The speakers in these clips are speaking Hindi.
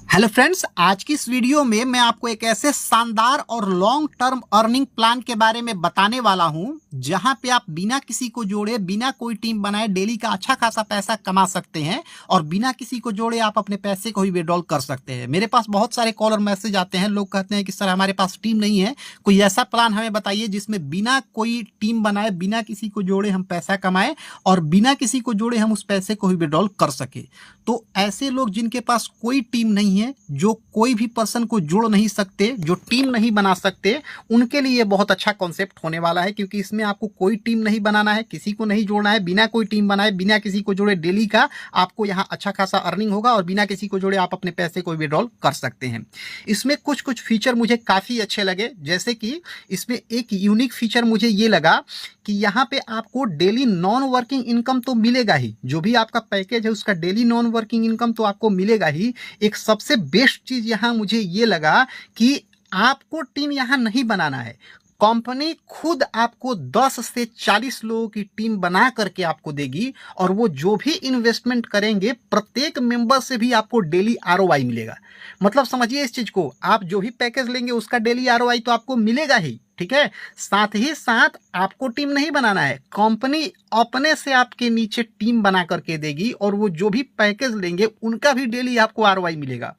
हेलो फ्रेंड्स, आज की इस वीडियो में मैं आपको एक ऐसे शानदार और लॉन्ग टर्म अर्निंग प्लान के बारे में बताने वाला हूं जहां पे आप बिना किसी को जोड़े, बिना कोई टीम बनाए डेली का अच्छा खासा पैसा कमा सकते हैं और बिना किसी को जोड़े आप अपने पैसे को भी विड्रॉल कर सकते हैं। मेरे पास बहुत सारे कॉल और मैसेज आते हैं, लोग कहते हैं कि सर हमारे पास टीम नहीं है, कोई ऐसा प्लान हमें बताइए जिसमें बिना कोई टीम बनाए, बिना किसी को जोड़े हम पैसा कमाएं और बिना किसी को जोड़े हम उस पैसे को भी विड्रॉल कर सके। तो ऐसे लोग जिनके पास कोई टीम नहीं है, जो कोई भी पर्सन को जोड़ नहीं सकते, जो टीम नहीं बना सकते, उनके लिए बहुत अच्छा कॉन्सेप्ट होने वाला है, क्योंकि इसमें आपको कोई टीम नहीं बनाना है, किसी को नहीं जोड़ना है। बिना कोई टीम बनाए, बिना किसी को जोड़े डेली का आपको यहाँ अच्छा खासा अर्निंग होगा और बिना किसी को जोड़े आप अपने पैसे को विड्रॉल कर सकते हैं। इसमें कुछ कुछ फीचर मुझे काफ़ी अच्छे लगे, जैसे कि इसमें एक यूनिक फीचर मुझे ये लगा कि यहाँ पे आपको डेली नॉन वर्किंग इनकम तो मिलेगा ही, जो भी आपका पैकेज है उसका डेली नॉन वर्किंग इनकम तो आपको मिलेगा ही। एक सबसे बेस्ट चीज यहाँ मुझे ये लगा कि आपको टीम यहाँ नहीं बनाना है, कंपनी खुद आपको 10 से 40 लोगों की टीम बना करके आपको देगी और वो जो भी इन्वेस्टमेंट करेंगे प्रत्येक मेंबर से भी आपको डेली आरओआई मिलेगा। मतलब समझिए इस चीज को, आप जो भी पैकेज लेंगे उसका डेली आरओआई तो आपको मिलेगा ही, ठीक है। साथ ही साथ आपको टीम नहीं बनाना है, कंपनी अपने से आपके नीचे टीम बना करके देगी और वो जो भी पैकेज लेंगे उनका भी डेली आपको आरओआई मिलेगा।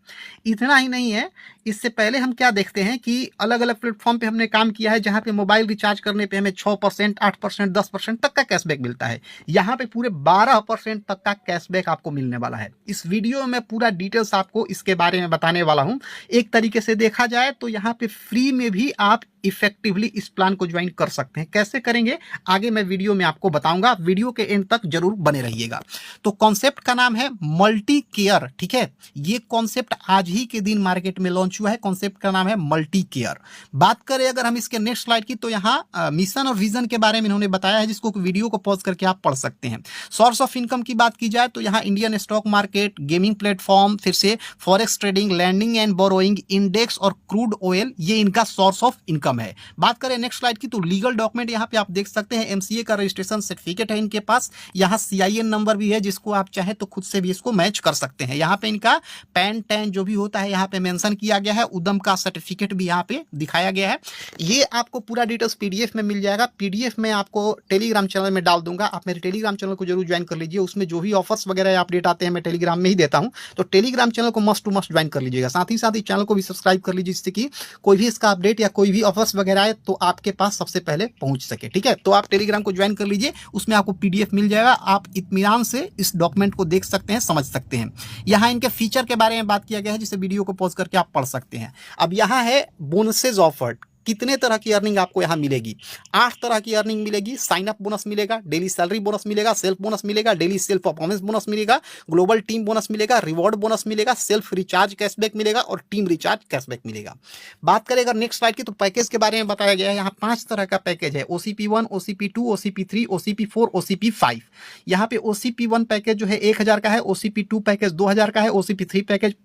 इतना ही नहीं है, इससे पहले हम क्या देखते हैं कि अलग अलग प्लेटफॉर्म पे हमने काम किया है जहां पे मोबाइल रिचार्ज करने पे हमें 6%, 8%, 10% तक का कैशबैक मिलता है। यहाँ पे पूरे 12% तक का कैशबैक आपको मिलने वाला है। इस वीडियो में पूरा डिटेल्स आपको इसके बारे में बताने वाला हूं। एक तरीके से देखा जाए तो यहाँ पे फ्री में भी आप इफेक्टिवली इस प्लान को ज्वाइन कर सकते हैं। कैसे करेंगे आगे मैं वीडियो में आपको बताऊंगा, वीडियो के एंड तक जरूर बने रहिएगा। तो कॉन्सेप्ट का नाम है मल्टी केयर, ठीक है। ये कॉन्सेप्ट आज ही के दिन मार्केट में लॉन्च हुआ है, कॉन्सेप्ट का नाम है मल्टी केयर। बात करें अगर हम इसके नेक्स्ट स्लाइड की, तो यहाँ मिशन और विजन के बारे में इन्होंने बताया है, जिसको वीडियो को पॉज करके आप पढ़ सकते हैं। सोर्स ऑफ इनकम की बात की जाए तो यहाँ Indian stock market, gaming platform, फिर से forex trading, lending and borrowing, index और क्रूड ऑयल, ये इनका सोर्स ऑफ इनकम है। बात करें नेक्स्ट स्लाइड की तो लीगल डॉक्यूमेंट यहाँ पे आप देख सकते हैं, एमसीए का रजिस्ट्रेशन सर्टिफिकेट है इनके पास, यहाँ सीआईएन नंबर भी है जिसको आप चाहे तो खुद से भी इसको मैच कर सकते हैं। यहाँ पे इनका पैन टैन जो भी होता है यहाँ पे मेंशन किया गया है, उद्यम का सर्टिफिकेट भी यहाँ पे दिखाया गया है। ये आपको पूरा डिटेल्स पीडीएफ में मिल जाएगा। पीडीएफ में आपको टेलीग्राम चैनल में डाल दूंगा, आप मेरे टेलीग्राम चैनल को जरूर ज्वाइन कर लीजिए। उसमें जो भी ऑफर्स वगैरह अपडेट आते हैं मैं टेलीग्राम में ही देता हूँ, तो टेलीग्राम चैनल को मस्ट टू मस्ट ज्वाइन कर लीजिएगा। साथ ही चैनल को भी सब्सक्राइब कर लीजिए, जिससे कि कोई भी इसका अपडेट या कोई भी ऑफर्स वगैरह आए तो आपके पास सबसे पहले पहुंच सके, ठीक है। तो आप टेलीग्राम को ज्वाइन कर लीजिए, उसमें आपको पीडीएफ मिल जाएगा, आप इत्मीनान से इस डॉक्यूमेंट को देख सकते हैं, समझ सकते हैं। यहाँ इनके फीचर के बारे में बात किया गया है, जिसे वीडियो को पॉज करके आप पढ़ सकते हैं। अब यहाँ है बोनसेज ऑफर्ड, कितने तरह की अर्निंग आपको यहाँ मिलेगी। 8 तरह की अर्निंग मिलेगी। साइन अप बोनस मिलेगा, डेली सैलरी बोनस मिलेगा, सेल्फ बोनस मिलेगा, डेली सेल्फ परफॉर्मेंस बोनस मिलेगा, ग्लोबल टीम बोनस मिलेगा, रिवॉर्ड बोनस मिलेगा, सेल्फ रिचार्ज कैशबैक मिलेगा और टीम रिचार्ज कैशबैक मिलेगा। बात करें अगर नेक्स्ट स्लाइड की तो पैकेज के बारे में बताया गया है। यहाँ 5 तरह का पैकेज है, OCP1, OCP2, OCP3, OCP4, OCP5। यहाँ पे OCP1 पैकेज जो है 1000 का है, OCP2 पैकेज 2000 का है, OCP3 पैकेज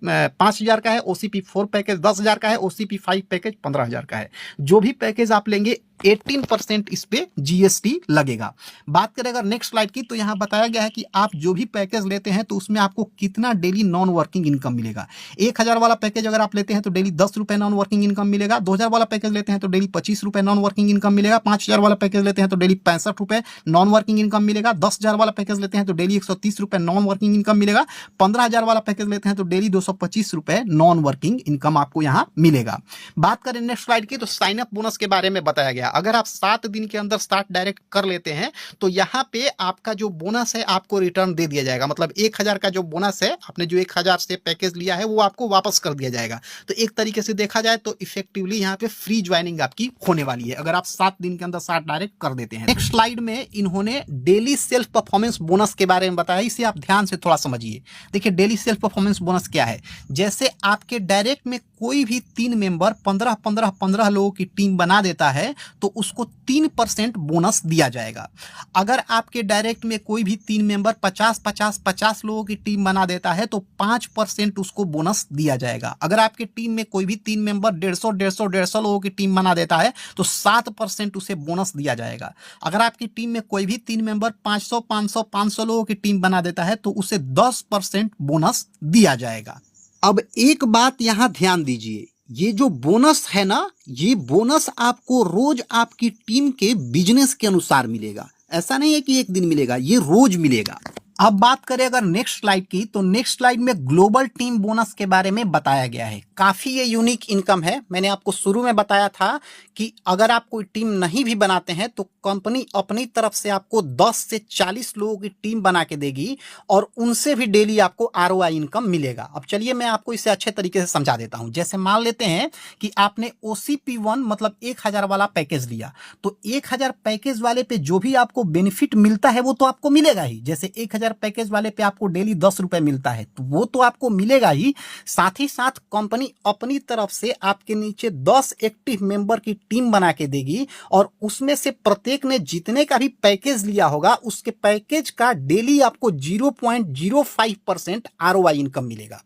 5000 का है, OCP4 पैकेज 10000 का है, OCP5 पैकेज 15000 का है। जो भी पैकेज आप लेंगे 18% इस पे जीएसटी लगेगा। बात करें अगर नेक्स्ट स्लाइड की तो यहां बताया गया है कि आप जो भी पैकेज लेते हैं तो उसमें आपको कितना डेली नॉन वर्किंग इनकम मिलेगा। 1000 वाला पैकेज अगर आप लेते हैं तो डेली 10 रुपए नॉन वर्किंग इनकम मिलेगा। 2000 वाला पैकेज लेते हैं तो डेली 25 रुपए नॉन वर्किंग इनकम मिलेगा। 5000 वाला पैकेज लेते हैं तो डेली 65 रुपए नॉन वर्किंग इनकम मिलेगा। 10,000 वाला पैकेज लेते हैं तो डेली 130 रुपए नॉन वर्किंग इनकम मिलेगा। 15,000 वाला पैकेज लेते हैं तो डेली 225 रुपए नॉन वर्किंग इनकम आपको यहाँ मिलेगा। बात करें नेक्स्ट स्लाइड की तो साइन अप बोनस के बारे में बताया गया। अगर आप 7 दिन के अंदर स्टार्ट डायरेक्ट कर लेते हैं तो यहाँ पे आपका जो बोनस है आपको रिटर्न दे दिया जाएगा। मतलब 1000 का जो बोनस है, आपने जो 1000 से पैकेज लिया है वो आपको वापस कर दिया जाएगा। तो एक तरीके से देखा जाए तो इफेक्टिवली यहाँ पे फ्री ज्वाइनिंग आपकी होने वाली है अगर आप 7 दिन के अंदर स्टार्ट डायरेक्ट कर देते हैं। नेक्स्ट स्लाइड में इन्होंने डेली सेल्फ परफॉर्मेंस बोनस के बारे में बताया, इसे आप ध्यान से थोड़ा समझिए। देखिए डेली सेल्फ परफॉर्मेंस बोनस क्या है। जैसे आपके डायरेक्ट में कोई भी 3 मेंबर 15 लोगों की टीम बना देता है तो उसको 3% बोनस दिया जाएगा। अगर आपके डायरेक्ट में कोई भी 3 मेंबर 50 लोगों की टीम बना देता है तो 5% उसको बोनस दिया जाएगा। अगर आपके टीम में कोई भी 3 मेंबर 150 लोगों की टीम बना देता है तो 7% उसे बोनस दिया जाएगा। अगर आपकी टीम में कोई भी 3 मेंबर 500 लोगों की टीम बना देता है तो उसे 10% बोनस दिया जाएगा। अब एक बात यहाँ ध्यान दीजिए, ये जो बोनस है ना, ये बोनस आपको रोज आपकी टीम के बिजनेस के अनुसार मिलेगा। ऐसा नहीं है कि एक दिन मिलेगा, ये रोज मिलेगा। अब बात करें अगर नेक्स्ट स्लाइड की, तो नेक्स्ट स्लाइड में ग्लोबल टीम बोनस के बारे में बताया गया है। काफी ये यूनिक इनकम है। मैंने आपको शुरू में बताया था कि अगर आप कोई टीम नहीं भी बनाते हैं तो कंपनी अपनी तरफ से आपको 10 से 40 लोगों की टीम बना के देगी और उनसे भी डेली आपको आरओआई इनकम मिलेगा। अब चलिए मैं आपको इसे अच्छे तरीके से समझा देता हूं। जैसे मान लेते हैं कि आपने OCP1 मतलब 1000 वाला पैकेज लिया, तो 1000 पैकेज वाले पे जो भी आपको बेनिफिट मिलता है वो तो आपको मिलेगा ही। जैसे 1000 पैकेज वाले पे आपको डेली 10 रुपए मिलता है तो वो तो आपको मिलेगा ही। साथ ही साथ कंपनी अपनी तरफ से आपके नीचे 10 एक्टिव मेंबर की टीम बना के देगी और उसमें से प्रत्येक ने जितने का भी पैकेज लिया होगा उसके पैकेज का डेली आपको 0.05% आरओआई इनकम मिलेगा।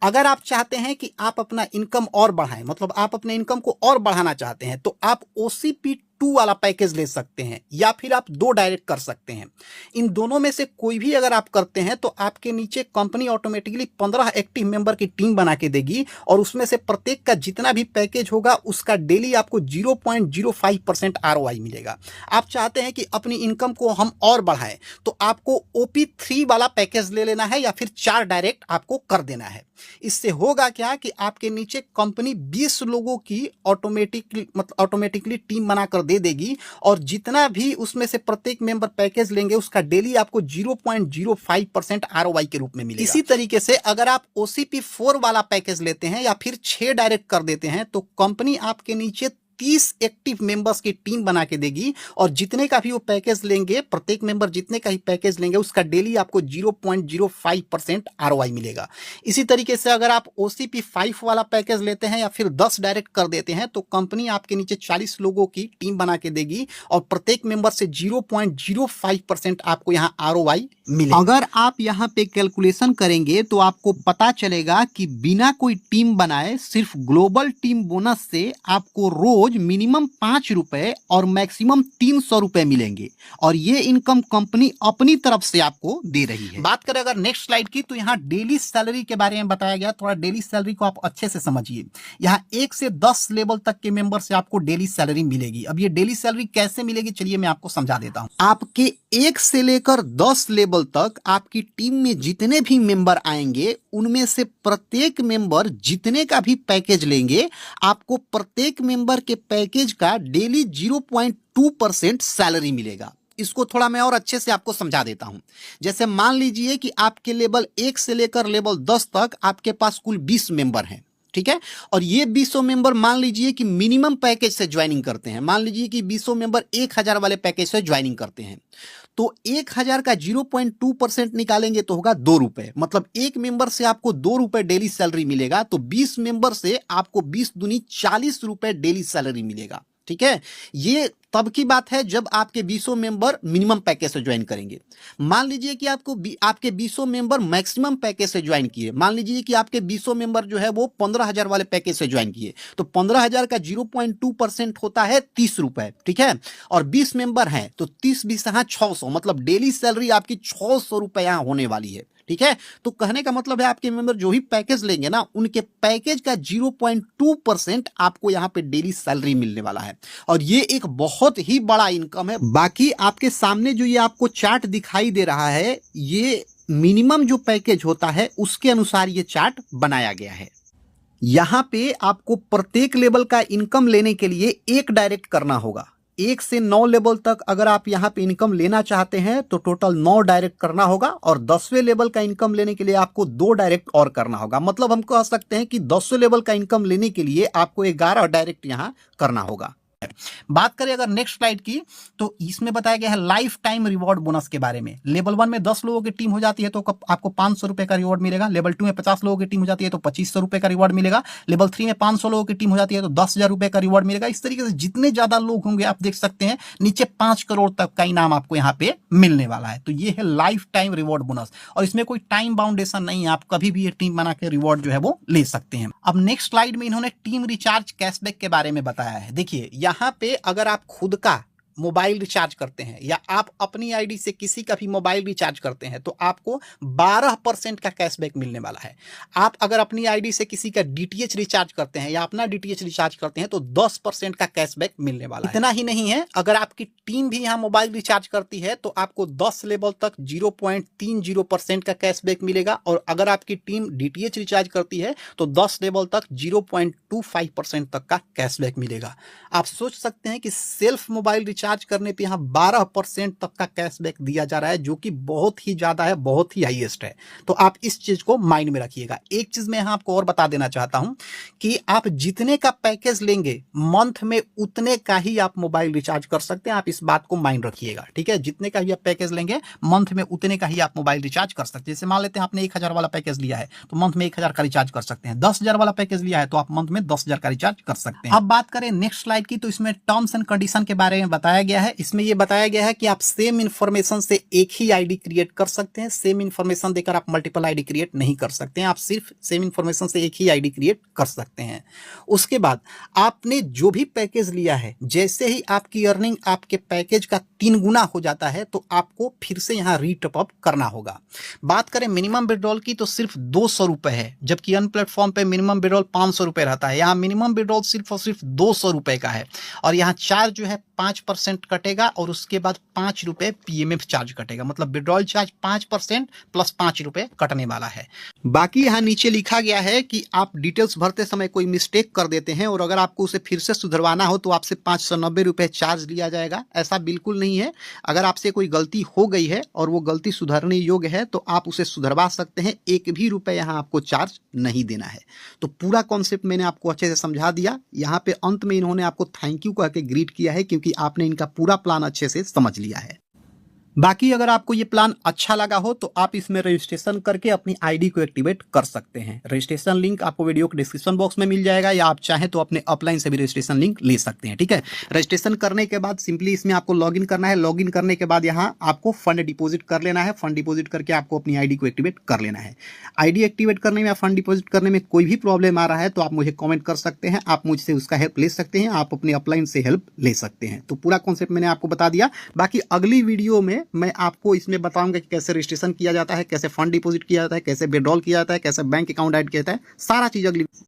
अगर आप चाहते हैं कि आप अपना इनकम और बढ़ाएं, मतलब आप अपने इनकम को और बढ़ाना चाहते हैं, तो आप OCP2 वाला पैकेज ले सकते हैं या फिर आप 2 डायरेक्ट कर सकते हैं। इन दोनों में से कोई भी अगर आप करते हैं तो आपके नीचे कंपनी ऑटोमेटिकली 15 एक्टिव मेंबर की टीम बना के देगी और उसमें से प्रत्येक का जितना भी पैकेज होगा उसका डेली आपको 0.05% आरओआई मिलेगा। आप चाहते हैं कि अपनी इनकम को हम और बढ़ाएं तो आपको OP3 वाला पैकेज ले लेना है या फिर 4 डायरेक्ट आपको कर देना है। इससे होगा क्या कि आपके नीचे कंपनी 20 लोगों की ऑटोमेटिकली टीम बनाकर दे देगी और जितना भी उसमें से प्रत्येक मेंबर पैकेज लेंगे उसका डेली आपको 0.05% आरओआई के रूप में मिलेगा। इसी तरीके से अगर आप OCP4 वाला पैकेज लेते हैं या फिर 6 डायरेक्ट कर देते हैं तो कंपनी आपके नीचे 30 एक्टिव मेंबर्स की टीम बना के देगी और जितने का भी वो पैकेज लेंगे, प्रत्येक मेंबर जितने का ही पैकेज लेंगे उसका डेली आपको 0.05% आरओआई मिलेगा। इसी तरीके से अगर आप OCP5 वाला पैकेज लेते हैं या फिर 10 डायरेक्ट कर देते हैं तो कंपनी आपके नीचे 40 लोगों की टीम बना के देगी और प्रत्येक मेंबर से 0.05% आपको यहाँ आरओआई मिलेगा। अगर आप यहाँ पे कैलकुलेशन करेंगे तो आपको पता चलेगा कि बिना कोई टीम बनाए सिर्फ ग्लोबल टीम बोनस से आपको रोज मिनिमम 5 रुपए और मैक्सिमम 300 रुपए मिलेंगे और ये इनकम कंपनी अपनी तरफ से आपको दे रही है। बात करें अगर नेक्स्ट स्लाइड की, तो यहाँ डेली सैलरी के बारे में बताया गया। थोड़ा डेली सैलरी को आप अच्छे से समझिए। यहाँ 1 से 10 लेवल तक के मेंबर से आपको डेली सैलरी मिलेगी। अब ये डेली सैलरी कैसे मिलेगी चलिए मैं आपको समझा देता हूँ। आपके 1 से लेकर 10 लेवल तक आपकी टीम में जितने भी मेंबर आएंगे उनमें से प्रत्येक मेंबर जितने का भी पैकेज लेंगे आपको प्रत्येक मेंबर के पैकेज का डेली 0.2% सैलरी मिलेगा। इसको थोड़ा मैं और अच्छे से आपको समझा देता हूं। जैसे मान लीजिए कि आपके लेवल 1 से लेकर लेवल 10 तक आपके पास कुल 20 मेंबर हैं, ठीक है, और ये 20 मेंबर मान लीजिए कि मिनिमम पैकेज से ज्वाइनिंग करते हैं। मान लीजिए कि 20 मेंबर 1000 वाले पैकेज से ज्वाइनिंग करते हैं तो 1000 का 0.2% निकालेंगे तो होगा 2 रुपए। मतलब एक मेंबर से आपको 2 रुपए डेली सैलरी मिलेगा तो 20 मेंबर से आपको 20 दूनी 40 रुपए डेली सैलरी मिलेगा। ठीक है, ये तब की बात है जब आपके 20 मेंबर मिनिमम पैकेज से ज्वाइन करेंगे। मान लीजिए कि आपके 20 मेंबर मैक्सिमम पैकेज से ज्वाइन किए। मान लीजिए कि आपके 20 मेंबर जो है वो 15,000 वाले पैकेज से ज्वाइन किए तो 15,000 का 0.2% होता है 30 रुपए, ठीक है, और 20 मेंबर हैं तो 30 20 यहाँ 600, मतलब डेली सैलरी आपकी 600 रुपए यहाँ होने वाली है। ठीक है, तो कहने का मतलब है आपके मेंबर जो भी पैकेज लेंगे ना उनके पैकेज का 0.2% आपको यहाँ पे डेली सैलरी मिलने वाला है और ये एक बहुत ही बड़ा इनकम है। बाकी आपके सामने जो ये आपको चार्ट दिखाई दे रहा है ये मिनिमम जो पैकेज होता है उसके अनुसार ये चार्ट बनाया गया है। यहाँ पे आपको प्रत्येक लेवल का इनकम लेने के लिए 1 डायरेक्ट करना होगा। 1 से 9 लेवल तक अगर आप यहाँ पे इनकम लेना चाहते हैं तो टोटल 9 डायरेक्ट करना होगा और 10वें लेवल का इनकम लेने के लिए आपको 2 डायरेक्ट और करना होगा। मतलब हम कह सकते हैं कि 10वें लेवल का इनकम लेने के लिए आपको 11 डायरेक्ट यहाँ करना होगा। बात करें अगर नेक्स्ट स्लाइड की तो इसमें बताया गया है लाइफ टाइम रिवॉर्ड बोनस के बारे में। लेवल 1 में 10 लोगों की टीम हो जाती है तो आपको 500 रुपए का रिवॉर्ड मिलेगा। लेवल 2 में 50 लोगों की टीम हो जाती है तो 2500 रुपए का रिवॉर्ड मिलेगा। लेवल 3 में 500 लोगों की टीम हो जाती है तो 10,000 रुपए का रिवॉर्ड मिलेगा। इस तरीके से जितने ज्यादा लोग होंगे आप देख सकते हैं नीचे 5 करोड़ तक का इनाम आपको यहाँ पे मिलने वाला है। तो ये है लाइफ टाइम रिवॉर्ड बोनस और इसमें कोई टाइम बाउंडेशन नहीं है, आप कभी भी ये टीम बना के रिवॉर्ड जो है वो ले सकते हैं। अब नेक्स्ट स्लाइड में इन्होंने टीम रिचार्ज कैशबैक के बारे में बताया है। देखिए यहाँ पे अगर आप खुद का मोबाइल रिचार्ज करते हैं या आप अपनी आईडी से किसी का भी मोबाइल रिचार्ज करते हैं तो आपको 12% का कैशबैक मिलने वाला है। आप अगर अपनी आईडी से किसी का डीटीएच रिचार्ज करते हैं या अपना डीटीएच रिचार्ज करते हैं तो 10% का कैशबैक मिलने वाला है। इतना ही नहीं है, अगर आपकी टीम भी यहाँ मोबाइल रिचार्ज करती है तो आपको 10 लेवल तक 0.30% का कैशबैक मिलेगा, और अगर आपकी टीम डीटीएच रिचार्ज करती है तो 10 लेवल तक 0.25% तक का कैशबैक मिलेगा। आप सोच सकते हैं कि सेल्फ मोबाइल रिचार्ज करने पे यहाँ 12% तक का कैशबैक दिया जा रहा है, जो कि बहुत ही ज्यादा है, बहुत ही हाईएस्ट है। तो आप इस चीज को माइंड में रखिएगा। एक चीज मैं यहाँ आपको और बता देना चाहता हूं कि आप जितने का पैकेज लेंगे मंथ में उतने का ही आप मोबाइल रिचार्ज कर सकते हैं। आप इस बात को माइंड रखिएगा, ठीक है। जितने का भी आप पैकेज लेंगे मंथ में उतने का ही आप मोबाइल रिचार्ज कर सकते हैं। जैसे मान लेते हैं आपने 1000 वाला पैकेज लिया है तो मंथ में 1000 का रिचार्ज कर सकते हैं। 10,000 वाला पैकेज लिया है तो आप मंथ में 10,000 का रिचार्ज कर सकते हैं। अब बात करें नेक्स्ट स्लाइड की, तो इसमें टर्म्स एंड कंडीशन के बारे में बताया गया है। इसमें यह बताया गया है कि आप सेम इंफॉर्मेशन से एक ही आईडी क्रिएट कर सकते हैं। सेम इंफॉर्मेशन देकर आप मल्टीपल आईडी क्रिएट नहीं कर सकते हैं। आप सिर्फ सेम इंफॉर्मेशन से एक ही आईडी क्रिएट कर सकते हैं। उसके बाद आपने जो भी पैकेज लिया है, जैसे ही आपकी अर्निंग आपके पैकेज का 3 गुना हो जाता है तो आपको फिर से यहाँ रीटॉप अप करना होगा। बात करें मिनिमम विड्रॉल की तो सिर्फ 200 रुपए है, जबकि अन्य प्लेटफॉर्म पे मिनिमम विड्रॉल 500 रुपए रहता है। यहाँ मिनिमम विड्रॉल सिर्फ और सिर्फ 200 रुपए का है, और यहाँ चार्ज जो है 5% कटेगा और उसके बाद 5 रुपए पीएमएफ चार्ज कटेगा। मतलब विड्रॉल चार्ज 5% प्लस 5 रुपए कटने वाला है। बाकी यहाँ नीचे लिखा गया है कि आप डिटेल्स भरते समय कोई मिस्टेक कर देते हैं और अगर आपको उसे फिर से सुधरवाना हो तो आपसे 590 रुपए चार्ज लिया जाएगा। ऐसा बिल्कुल नहीं है। अगर आपसे कोई गलती हो गई है और वो गलती सुधरने योग्य है तो आप उसे सुधरवा सकते हैं। 1 भी रुपए यहाँ आपको चार्ज नहीं देना है। तो पूरा कॉन्सेप्ट मैंने आपको अच्छे से समझा दिया। यहाँ पे अंत में इन्होंने आपको थैंक यू कह के ग्रीट किया है, क्योंकि आपने इनका पूरा प्लान अच्छे से समझ लिया है। बाकी अगर आपको ये प्लान अच्छा लगा हो तो आप इसमें रजिस्ट्रेशन करके अपनी आईडी को एक्टिवेट कर सकते हैं। रजिस्ट्रेशन लिंक आपको वीडियो के डिस्क्रिप्शन बॉक्स में मिल जाएगा, या आप चाहें तो अपने अपलाइन से भी रजिस्ट्रेशन लिंक ले सकते हैं, ठीक है। रजिस्ट्रेशन करने के बाद सिंपली इसमें आपको लॉगिन करना है। लॉगिन करने के बाद यहाँ आपको फंड डिपॉजिट कर लेना है। फंड डिपॉजिट करके आपको अपनी आईडी को एक्टिवेट कर लेना है। आईडी एक्टिवेट करने में या फंड डिपॉजिट करने में कोई भी प्रॉब्लम आ रहा है तो आप मुझे कॉमेंट कर सकते हैं। आप मुझसे उसका हेल्प ले सकते हैं। आप अपने अपलाइन से हेल्प ले सकते हैं। तो पूरा कॉन्सेप्ट मैंने आपको बता दिया। बाकी अगली वीडियो में मैं आपको इसमें बताऊंगा कि कैसे रजिस्ट्रेशन किया जाता है, कैसे फंड डिपॉजिट किया जाता है, कैसे विड्रॉल किया जाता है, कैसे बैंक अकाउंट ऐड किया जाता है। सारा चीज अगली